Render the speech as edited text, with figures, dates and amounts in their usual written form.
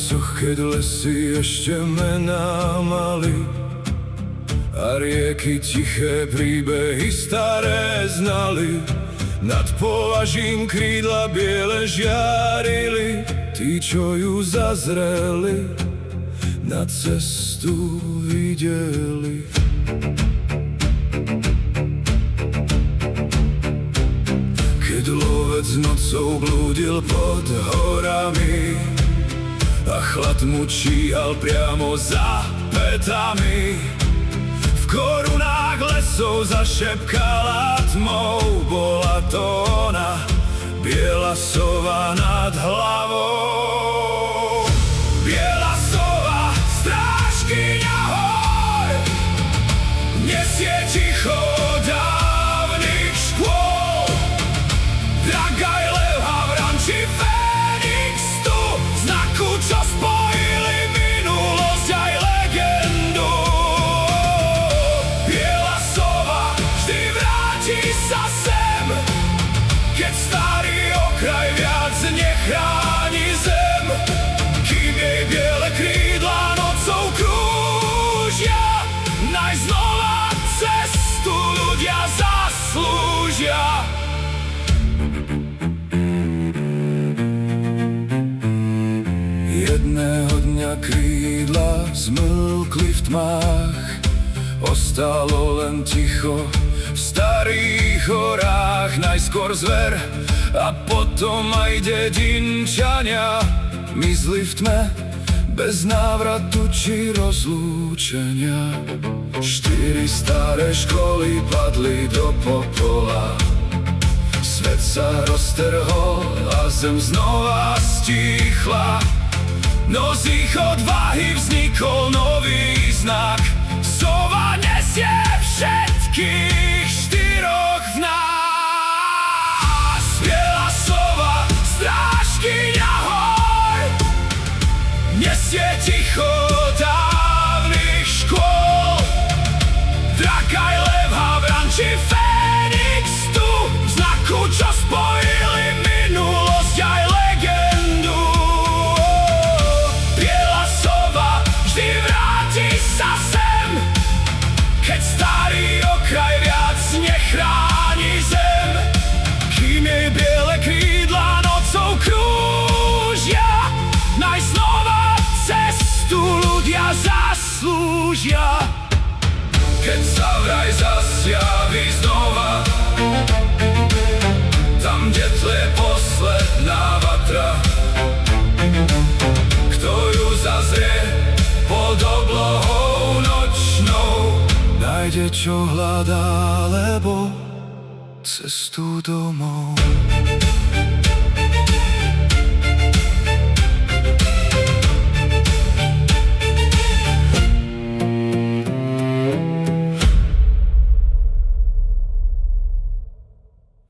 časoch, keď lesy ešte mená mali a rieky tiché príbehy staré znali. Nad považím krídla biele žiarili, tí, čo ju zazreli, na cestu videli. Keď lovec nocou blúdil pod horami a chlad mu číhal priamo za petami, v korunách lesov zašepkala tmou, bola to ona, biela sova nad hlavou. Biela sova, strážkyňa hor, nesie ticho dávnych škôl. Dragaj, lev, havranči, Fénix tu, znaku, čo spojili minulosť aj legendu. Biela sova vždy vráti sa sem, keď starý okraj viac nechráni zem. Kým jej biele krídla nocou krúžia, nájsť znova cestu ľudia zaslúžia. Jedného dňa krídla zmlkli v tmách, ostalo len ticho v starých horách. Najskôr zver a potom aj dedinčania mizli v tme, bez návratu či rozlúčenia. 4 staré školy padli do popola, svet sa roztrhol a zem znova stíchla. No z ich odvahy vznikol nový znak, sova nesie všetkých 4 v nás. Biela sova, strážkyňa hor, nesie ticho dávnych škôl. Dragaj, lev, havranči, Fénix tu, v znaku, čo spojili minulosť aj legendu. Biela sova vždy vráti sa sem, keď starý okraj viac nechráni zem. Kým jej biele krídla nocou krúžia, nájsť znova cestu ľudia zaslúžia. Keď sa vraj zasjaví znova, tam, kde tle posledná vatra, kto ju zazrie pod oblohou nočnou, nájde, čo hľadá, lebo cestu domov.